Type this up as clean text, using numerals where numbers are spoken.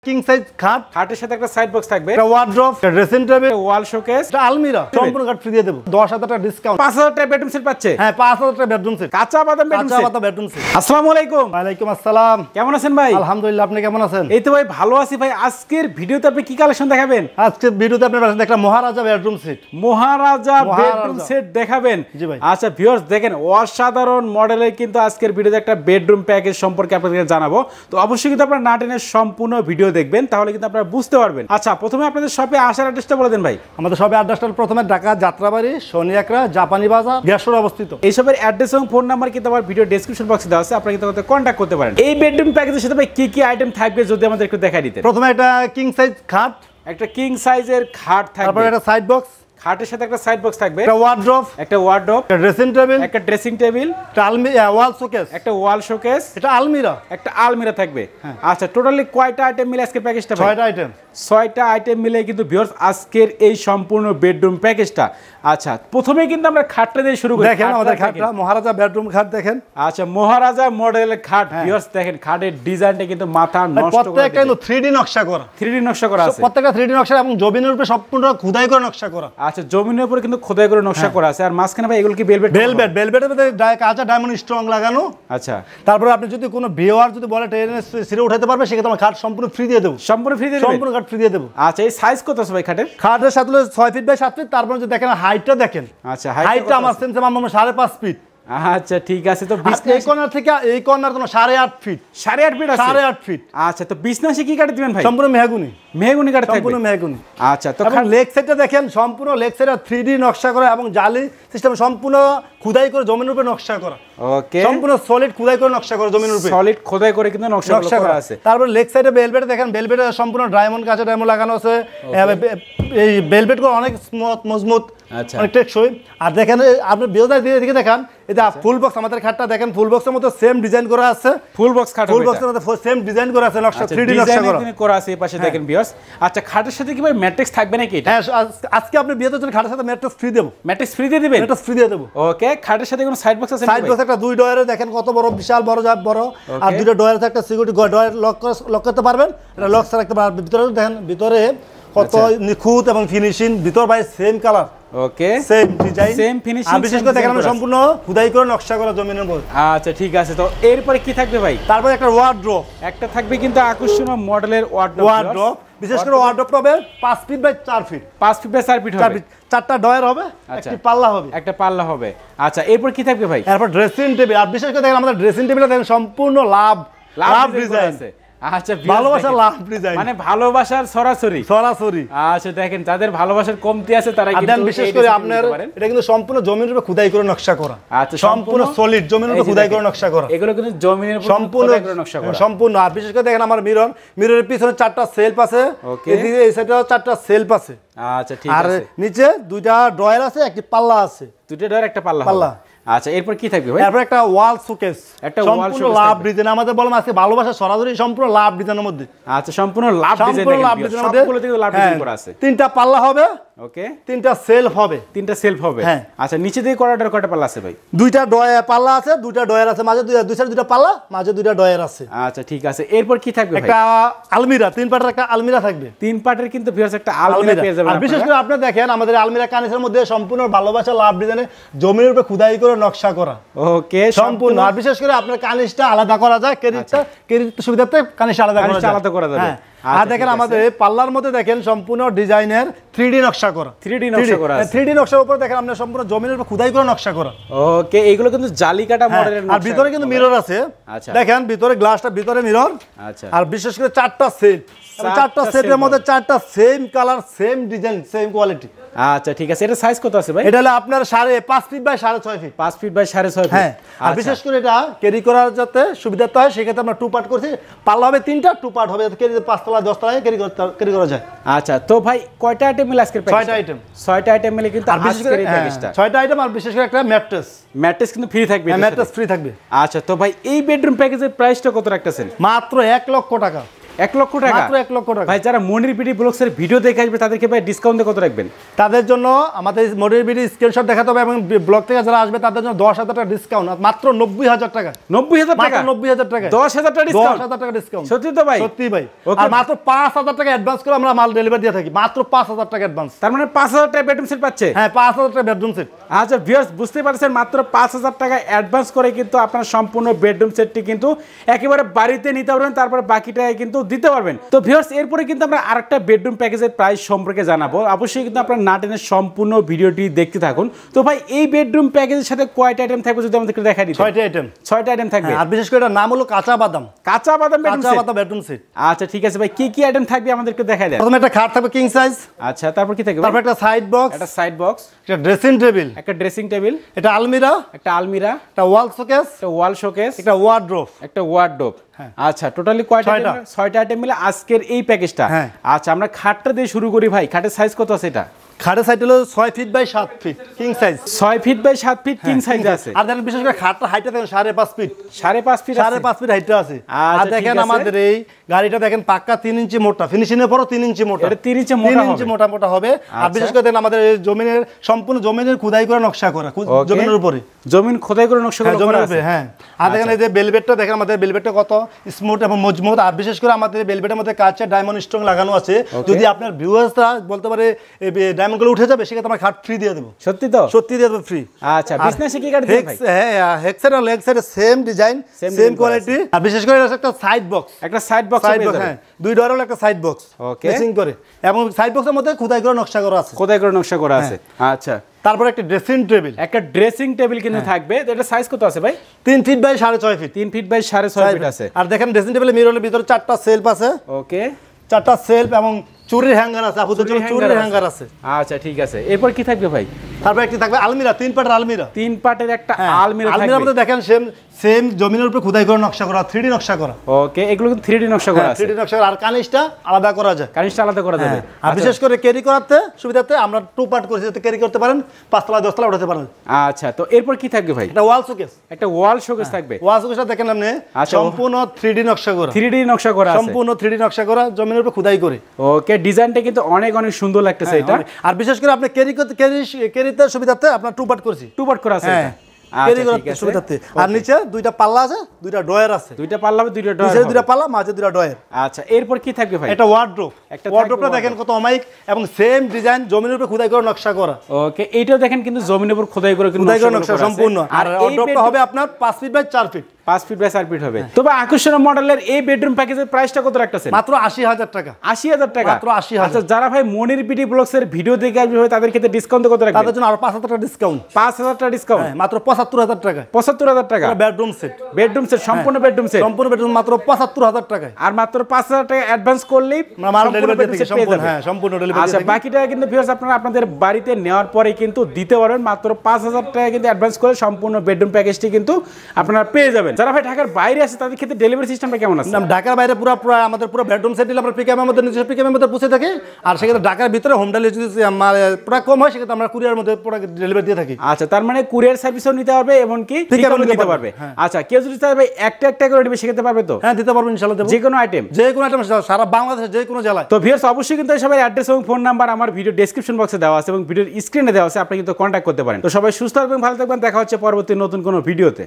King size খাট, খাটের সাথে একটা সাইড বক্স থাকবে, একটা ওয়ার্ড্রপ, একটা ড্রেসিং টেবিল, ওয়াল শোকেস, একটা আলমিরা, সম্পূর্ণ কাঠ ফ্রি দিয়ে দেব। 10,000 টাকা ডিসকাউন্ট। 5,000 টাকা বেডরুম সেট পাচ্ছে। হ্যাঁ, 5,000 টাকা বেডরুম সেট, কাঁচা বাদাম বেডরুম সেট। কাঁচা বাদাম বেডরুম সেট। আসসালামু আলাইকুম। ওয়ালাইকুম আসসালাম। কেমন আছেন ভাই? আলহামদুলিল্লাহ, আপনি কেমন আছেন? এই তো ভাই ভালো আছি ভাই। আজকের ভিডিওতে আপনি কি কালেকশন দেখাবেন? আজকের ভিডিওতে আপনার কাছে একটা মহারাজা বেডরুম সেট। মহারাজা বেডরুম সেট দেখাবেন। জি ভাই। আচ্ছা ভিউয়ার্স দেখেন, অসাধারণ মডেলের কিন্তু আজকের ভিডিওতে একটা বেডরুম প্যাকেজ সম্পর্কে আপনাদের জানাবো। তো অবশ্যই কিন্তু আপনারা না টেনে সম্পূর্ণ ভিডিও দেখবেন, তাহলে কিন্তু আপনারা বুঝতে পারবেন। আচ্ছা প্রথমে আপনাদের শপে আসার অ্যাড্রেসটা বলে দেন ভাই। আমাদের শপে অ্যাড্রেসটা প্রথমে ঢাকা যাত্রাবাড়ি সোনিয়াকড়া জাপানি বাজার গ্যাসোর অবস্থিত। এইসবের অ্যাড্রেস এবং ফোন নাম্বার কিন্তু আমার ভিডিও ডেসক্রিপশন বক্সে দেওয়া আছে, আপনারা কিন্তু আমাদের কন্ট্যাক্ট করতে পারেন। এই বেডরুম প্যাকেজের সাথে ভাই কি কি আইটেম থাকবে যদি আমাদের একটু দেখাই দিতেন। প্রথমে একটা কিং সাইজ খাট, একটা কিং সাইজের খাট থাকবে, তারপর একটা সাইড বক্স, খাটের সাথে একটা সাইড বক্স থাকবে, একটা ওয়ার্ড্রপ, একটা ওয়ার্ড্রপ, একটা ড্রেসিং টেবিল, একটা ড্রেসিং টেবিল, একটা আলমিরা, ওয়াল শোকেস, একটা ওয়াল শোকেস, এটা আলমিরা, একটা আলমিরা থাকবে। আচ্ছা টোটালি কয়টা আইটেম মিলে আজকের প্যাকেজটা? 6টা আইটেম। 6টা আইটেম মিলে কিন্তু ভিউয়ার্স আজকের এই সম্পূর্ণ বেডরুম প্যাকেজটা। আচ্ছা প্রথমে কিন্তু আমরা খাটটা দিয়ে শুরু করি। দেখেন আমাদের খাটটা মহারাজা বেডরুম খাট দেখেন। আচ্ছা মহারাজা মডেলের খাট। ভিউয়ার্স দেখেন খাটের ডিজাইনটা কিন্তু মাথা নষ্ট করে। প্রত্যেকটা কিন্তু 3D নকশা করা। 3D নকশা করা আছে। প্রত্যেকটা 3D নকশা এবং জমিনের উপরে সম্পূর্ণ খোদাই করে নকশা করা। আচ্ছা জমিনের উপরে কিন্তু খোদাই করে নকশা করা আছে। আর মাঝখানে ভাই এগুলো কি ভেলভেট? ভেলভেটের মধ্যে কাঁচা ডায়মন্ড স্ট্রং লাগানো। আচ্ছা তারপরে আপনি যদি কোনো ভিউয়ার যদি বলে ট্রেনে সিরে উঠাতে পারবে, সেক্ষেত্রে আমরা খাট সম্পূর্ণ ফ্রি দিয়ে দেব। সম্পূর্ণ ফ্রি দিয়ে দেব। সম্পূর্ণ খাট ফ্রি দিয়ে দেব। আচ্ছা এই সাইজ কত আছে ভাই খাটের? খাটের সাথে 6 ফিট বাই 7 ফিট। তারপরে যদি দেখেন হাইটটা দেখেন। আচ্ছা হাইটটা আমার সেন্স আমার 5.5 ফিট। আচ্ছা ঠিক আছে। তো এই কর্নার থেকে এই কর্নার তোমার 8.5 ফিট। 8.5 ফিট আছে। 8.5 ফিট। আচ্ছা তো বিছনাসে কি কাঠ দিবেন ভাই? সম্পূর্ণ মেহগনি। মেহগনি কাঠ থাকবে। সম্পূর্ণ মেহগনি। আচ্ছা তো লেগ সাইডটা দেখেন, সম্পূর্ণ লেগ সাইডে 3D নকশা করা এবং জালি সিস্টেম সম্পূর্ণ খোদাই করে জমিনের উপরে নকশা করা। ওকে সম্পূর্ণ সলিড খোদাই করে নকশা করা জমিনের উপরে। সলিড খোদাই করে কিন্তু নকশা করা আছে। তারপর লেগ সাইডে ভেলভেটে দেখেন, ভেলভেটে সম্পূর্ণ ডায়মন্ড কাঁচা ডায়মন্ড লাগানো আছে। এই ভেলভেট গুলো অনেক স্মুথ মজবুত, অনেক টেকসই। আর দেখেন আপনি বিয়োদার দিকে দেখেন, এটা ফুল বক্স আমাদের খাটটা দেখেন, ফুল বক্সের মধ্যে সেম ডিজাইন করা আছে। ফুল বক্স খাট, ফুল বক্সের মধ্যে সেম ডিজাইন করা আছে, নকশা 3D নকশা করা আছে। এই পাশে দেখেন ভিউয়ার্স। আচ্ছা খাটের সাথে কি ভাই ম্যাট্রিক্স থাকবে নাকি এটা? হ্যাঁ আজকে আপনি বিয়েতে জন্য খাটের সাথে ম্যাট্রিক্স ফ্রি দেব। ম্যাট্রিক্স ফ্রি দিয়ে দিবেন? ম্যাট্রিক্স ফ্রি দিয়ে দেব। ওকে খাটের সাথে কোনো সাইড বক্স আছে? সাইড বক্স একটা 2 ডয়ারে দেখেন কত বড়, বিশাল বড় বড়। আর দুটো ডয়ারে একটা সিকিউরিটি ডয়ার লক করতে পারবেন, এটা লক ছাড়া রাখতে পারবেন। ভিতরে দেখেন ভিতরে কত নিখুঁত এবং ফিনিশিং, ভিতর বাইরে same colour. Okay same design same finishing. আর বিশেষ করে দেখেন আমরা সম্পূর্ণ খোদাই করে নকশা করা জমিনের উপর। আচ্ছা ঠিক আছে। তো এরপরে কি থাকবে ভাই? তারপর একটা ওয়ার্ড্রপ একটা থাকবে কিন্তু আকর্ষণীয় মডেলের ওয়ার্ড্রপ। বিশেষ করে ওয়ার্ড্রপ হবে 5 feet by 4 feet. 5 feet by 4 feet হবে। 4টা ডয়ার হবে, একটা পাল্লা হবে। একটা পাল্লা হবে। আচ্ছা এরপর কি থাকবে ভাই? এরপর ড্রেসিং টেবিল। আর বিশেষ করে দেখেন আমাদের ড্রেসিং টেবিলটা দেখেন সম্পূর্ণ লাভ ডিজাইন আছে। আচ্ছা ভালোবাসার লাভ ডিজাইন, মানে ভালোবাসার সরাসরি। আচ্ছা দেখেন যাদের ভালোবাসার কমতি আছে তারা কিন্তু বিশেষ করে আপনার এটা কিন্তু সম্পূর্ণ জমির উপরে খোদাই করে নকশা করা। আচ্ছা সম্পূর্ণ সলিড জমির উপরে খোদাই করে নকশা করা। এগুলো কিন্তু জমিনের উপরে সম্পূর্ণ নকশা করা সম্পূর্ণ। আর বিশেষ করে দেখেন আমার মিররের পিছনে 4টা সেলফ আছে, এদিকে এই সাইডে 4টা সেলফ আছে। আচ্ছা ঠিক আছে। আর নিচে 2টা ড্রয়ার আছে, একটা পাল্লা আছে। 2টা ড্রয়ার একটা পাল্লা। আচ্ছা এরপর কি থাকবে ভাই? এরপর একটা ওয়াল শোকেস, একটা সম্পূর্ণ লাভ ডিজাইন। আমাদের বললাম আজকে ভালোবাসা সরাসরি সম্পূর্ণ লাভ ডিজাইনের মধ্যে। আচ্ছা সম্পূর্ণ লাভ ডিজাইনের মধ্যে সবগুলো থেকে লাভ ডিজাইন করা আছে। 3টা পাল্লা হবে। ওকে 3টা সেলফ হবে। 3টা সেলফ হবে। আচ্ছা নিচে দিয়ে কয়টা পাল্লা আছে ভাই? 2টা পাল্লা আছে, 2টা ডয়ার আছে, মাঝে দুই সাইডে 2টা পাল্লা, মাঝে 2টা ডয়ার আছে। আচ্ছা ঠিক আছে। এরপর কি থাকবে ভাই? একটা আলমিরা, 3 পাটের একটা আলমিরা থাকবে। 3 পাটের কিন্তু ভিউয়ার্স একটা আলমিরা পেয়ে যাবেন। আর বিশেষ করে আপনি দেখেন আমাদের আলমিরা কানিসের মধ্যে সম্পূর্ণ ভালোবাসা লাভ ডিজাইনে জমির উপরে খোদাই করে নকশা করা। ওকে সম্পূর্ণ। আর বিশেষ করে আপনার কানিসটা আলাদা করা যায়, কেরির সুবিধাতে কানিসটা আলাদা করা যাবে। আর দেখেন আমাদের পাল্লার মধ্যে দেখেন সম্পূর্ণ ডিজাইনের 3D নকশা করা। 3D নকশা করা আছে। 3D নকশার উপরে দেখেন আমরা সম্পূর্ণ জমিনের উপর খোদাই করে নকশা করা। ওকে এগুলো কিন্তু জালি কাটা মডেলের নকশা। আর ভিতরে কিন্তু মিরর আছে। দেখেন ভিতরে গ্লাসটা, ভিতরে মিরর। আচ্ছা আর বিশেষ করে 4টা সেট, 4টা সেটের মধ্যে 4টা same colour, same design, same quality. আচ্ছা ঠিক আছে। এটা সাইজ কত আছে ভাই? এটা হলো আপনার 5.5 feet by 6.5 feet. 5 feet by 6.5 feet. হ্যাঁ আর বিশেষ করে এটা ক্যারি করার যাতে সুবিধাটা হয় সেক্ষেত্রে আমরা 2 পার্ট করছি। পাল্লা হবে 3টা, 2 পার্ট হবে যাতে ক্যারি 5 তলা 10 তলায় ক্যারি করা যায়। আচ্ছা তো ভাই কয়টা আইটেম মিলে আজকের প্যাকেজ? 6টা আইটেম। 6টা আইটেম মিলে কিন্তু আজকের এই প্যাকেজটা 6টা আইটেম। আর বিশেষ করে একটা ম্যাট্রেস কিন্তু ফ্রি থাকবে। ম্যাট্রেস ফ্রি থাকবে। আচ্ছা তো ভাই এই বেডরুম প্যাকেজের প্রাইসটা কত রাখতেছেন? মাত্র 1 লক্ষ টাকা। 1 লক্ষ টাকা, মাত্র 1 লক্ষ টাকা। ভাই যারা মনির বিডি ব্লগস এর ভিডিও দেখে আসবে তাদেরকে ভাই ডিসকাউন্টে কত রাখবেন? তাদের জন্য আমাদের মনির বিডি স্ক্রিনশট দেখাতে হবে এবং ব্লগ থেকে যারা আসবে তাদের জন্য 10,000 টাকা ডিসকাউন্ট, মাত্র 90,000 টাকা। 90,000 টাকা, 90,000 টাকা, 10,000 টাকা ডিসকাউন্ট, 10,000 টাকা ডিসকাউন্ট। সত্যি তো ভাই? সত্যি ভাই। আর মাত্র 5,000 টাকা অ্যাডভান্স করে আমরা মাল ডেলিভারি দিয়ে থাকি, মাত্র 5,000 টাকা অ্যাডভান্স। তার মানে 5,000 টাকা বেডরুম সেট পাচ্ছে? হ্যাঁ, 5,000 টাকা বেডরুম সেট। আচ্ছা ভিউয়ার্স, বুঝতে পারছেন মাত্র 5,000 টাকা অ্যাডভান্স করে কিন্তু আপনার সম্পূর্ণ বেডরুম সেটটি কিন্তু একেবারে বাড়িতে নিতে পারবেন, তারপরে বাকিটা কিন্তু দিতে পারবেন। তো ভিউয়ার্স, এরপরে কিন্তু আমরা আরেকটা বেডরুম প্যাকেজের প্রাইস সম্পর্কে জানাবো, অবশ্যই কিন্তু আপনারা না টেনে সম্পূর্ণ ভিডিওটি দেখতে থাকুন। তো ভাই এই বেডরুম প্যাকেজের সাথে কয়টা আইটেম থাকবে যদি আমাদেরকে দেখাই দিতেন? 6টা আইটেম। 6টা আইটেম থাকবে। আর বিশেষ করে এটার নাম হলো কাঁচা বাদাম। কাঁচা বাদাম বেডরুম সেট। আচ্ছা ঠিক আছে ভাই, কি কি আইটেম থাকবে আমাদেরকে দেখাই দেন। প্রথমে একটা খাট থাকবে কিং সাইজ। আচ্ছা, তারপর কি থাকবে? তারপর একটা সাইড বক্স, একটা সাইড বক্স, একটা ড্রেসিং টেবিল, একটা ড্রেসিং টেবিল, এটা আলমিরা, একটা আলমিরা, একটা ওয়াল শোকেস, একটা ওয়াল শোকেস, একটা ওয়ার্ড্রোব, একটা ওয়ার্ডরোব। আচ্ছা, টোটালি কয়টা আইটেম? 6টা আইটেম মিলে আজকের এই প্যাকেজটা। আচ্ছা, আমরা খাটটা দিয়ে শুরু করি ভাই। খাটের সাইজ কত আছে এটা? খাটের সাইজ হলো 6 feet by 7 feet king size. 6 feet by 7 feet king size আছে। আর দেখেন বিশেষ করে খাটটা হাইটটা দেখেন 5.5 ফিট। 5.5 ফিট আছে। 5.5 ফিট হাইটটা আছে। আচ্ছা, আর দেখেন আমাদের এই গাড়িটা দেখেন পাক্কা 3 ইঞ্চি মোটা, ফিনিশিং এর পরও 3 ইঞ্চি মোটা। এটা 3 ইঞ্চি মোটা হবে। 3 ইঞ্চি মোটা হবে। আর বিশেষ করে দেখেন আমাদের এই জমিনের সম্পূর্ণ জমিনের খোদাই করে নকশা করা, জমিনের উপরে জমিন খোদাই করে নকশা করা আছে। হ্যাঁ। আর দেখেন এই যে বেলভেটটা দেখেন, আমাদের বেলভেটটা কত স্মুথ এবং মজবুত। আর বিশেষ করে আমাদের বেলভেটের মধ্যে কাঁচা ডায়মন্ড স্টোন লাগানো আছে। যদি আপনার ভিউয়ার্সরা বলতে পারে এই ডায়মন্ডগুলো উঠে যাবে, সেক্ষেত্রে আমরা খাট ফ্রি দিয়ে দেব। সত্যি তো? সত্যি দিয়ে দেব ফ্রি। আচ্ছা, বিজনেসে কি কাট দেন ভাই? হ্যাঁ, হেক্সার আর leg side same design, same quality. আর বিশেষ করে এটা একটা সাইড বক্স। একটা সাইড বক্স পেয়ে যাবেন। হ্যাঁ, 2 ডোরের একটা সাইড বক্স। ওকে। মেসিং করে এবং সাইড বক্সের মধ্যে খোদাই করে নকশা করা আছে। খোদাই করে নকশা করা আছে। আচ্ছা। তারপর একটা ড্রেসিং টেবিল। একটা ড্রেসিং টেবিল কিন্তু থাকবে। এটা সাইজ কত আছে ভাই? 3 feet by 6.5 feet. 3 feet by 6.5 feet আছে। আর দেখেন ড্রেসিং টেবিলের মিররের ভিতরে 4টা সেলফ আছে। ওকে। 4টা সেলফ এবং চুরির হ্যাঙ্গার আছে, আপুদের জন্য চুরির হ্যাঙ্গার আছে। আচ্ছা ঠিক আছে। এরপর কি থাকবে ভাই? তারপর একটি থাকবে আলমিরা, 3 পাটের আলমিরা। 3 পাটের একটা আলমিরা থাকবে। আলমিরার মধ্যে দেখেন সেম জমিনের উপরে খোদাই করে নকশা করা, 3D নকশা করা। ওকে, এগুলো কিন্তু 3D নকশা করা আছে। 3D নকশা আর কানিশটা আলাদা করা যায়। কানিশটা আলাদা করা যাবে। আর বিশেষ করে ক্যারি করাতে সুবিধাতে আমরা 2 পার্ট করেছি, যাতে ক্যারি করতে পারেন, 5 তলা 10 তলা উঠাতে পারেন। আচ্ছা, তো এরপর কি থাকবে ভাই? একটা ওয়াল শোকেস। একটা ওয়াল শোকেস থাকবে। ওয়াল শোকেসটা দেখেন আপনি সম্পূর্ণ 3D নকশা করা। 3D নকশা করা আছে। সম্পূর্ণ 3D নকশা করা, জমিনের উপরে খোদাই করে। ওকে, ডিজাইনটা কিন্তু অনেক অনেক সুন্দর লাগতেছে এটা। আর বিশেষ করে আপনি ক্যারিতে সুবিধাতে আপনার 2 পার্ট করেছি। 2 পার্ট করা আছে এটা। ক্যারি করতে সুবিধাতে। আর নিচে 2টা পাল্লা আছে, 2টা ড্রয়ার আছে। 2টা পাল্লা হবে, 2টা ড্রয়ার। নিচে 2টা পাল্লা, মাঝে 2টা ড্রয়ার। আচ্ছা, এরপর কি থাকবে ভাই? এটা ওয়ার্ড্রোব। ওয়ার্ড্রোবটা দেখেন কত অমাইক এবং সেম ডিজাইন, জমিনের উপরে খোদাই করে নকশা করা। ওকে, এইটাও দেখেন কিন্তু জমিনের উপর খোদাই করে নকশা সম্পূর্ণ। আর ওয়ার্ড্রোবটা হবে আপনার 5 feet by 4 feet. 5 feet by 4 feet হবে। তবে আকর্ষণীয় মডেলের এই বেডরুম প্যাকেজের প্রাইসটা কত রাখতেছেন? মাত্র 80,000 টাকা। 80,000 টাকা। মাত্র 80,000। আচ্ছা, যারা ভাই মনির বিডি ব্লগস এর ভিডিও দেখে আসবে ভাই, তাদের ক্ষেত্রে ডিসকাউন্ট কত রাখবেন? তাদের জন্য আরো 5,000 টাকা ডিসকাউন্ট। 5,000 টাকা ডিসকাউন্ট। মাত্র 75,000 টাকা। 75,000 টাকা। Bedroom set. বেডরুম সেট, সম্পূর্ণ বেডরুম সেট। সম্পূর্ণ বেডরুম মাত্র 75,000 টাকা। আর মাত্র 5,000 টাকা অ্যাডভান্স করলেই মাল ডেলিভারি দিয়ে থাকি সম্পূর্ণ। হ্যাঁ, সম্পূর্ণ ডেলিভারি। আচ্ছা, বাকিটা কিন্তু ভিউয়ার্স আপনারা আপনাদের বাড়িতে নেওয়ার পরে কিন্তু দিতে পারবেন। মাত্র 5,000 টাকা কিন্তু অ্যাডভান্স করে সম্পূর্ণ বেডরুম প্যাকেজটি কিন্তু আপনারা পেয়ে যাবেন। যারা ভাই ঢাকার বাইরে আছে তাদের ক্ষেত্রে ডেলিভারি সিস্টেমটা কেমন আছে? ঢাকার বাইরে পুরো আমাদের পুরো বেডরুম সেট দিলে আমরা পিকআপের মধ্যে নিজস্ব পিকআপের মধ্যে পৌঁছে থাকি। আর সেক্ষেত্রে ঢাকার ভিতরে হোম ডেলিভারি যদি পুরো কম হয়, সেক্ষেত্রে আমরা কুরিয়ার মধ্যে পুরো ডেলিভারি দিয়ে থাকি। আচ্ছা, তার মানে কুরিয়ার সার্ভিসও নিতে পারবে এবং কি পিকআপও নিতে পারবে। আচ্ছা, কেউ যদি চায় ভাই একটা করে নেবে, সেক্ষেত্রে পারবে তো? হ্যাঁ, দিতে পারবো ইনশাআল্লাহ, দেব। যে কোনো আইটেম সারা বাংলাদেশে যে কোনো জেলায়। তো ভিউয়ার্স অবশ্যই কিন্তু সবাই অ্যাড্রেস এবং ফোন নাম্বার আমার ভিডিও ডেসক্রিপশন বক্সে দেওয়া আছে এবং ভিডিওর স্ক্রিনে দেওয়া আছে, আপনি কিন্তু কন্ট্যাক্ট করতে পারেন। তো সবাই সুস্থ থাকবেন, ভালো থাকবেন। দেখা হচ্ছে পরবর্তী নতুন কোনো ভিডিওতে।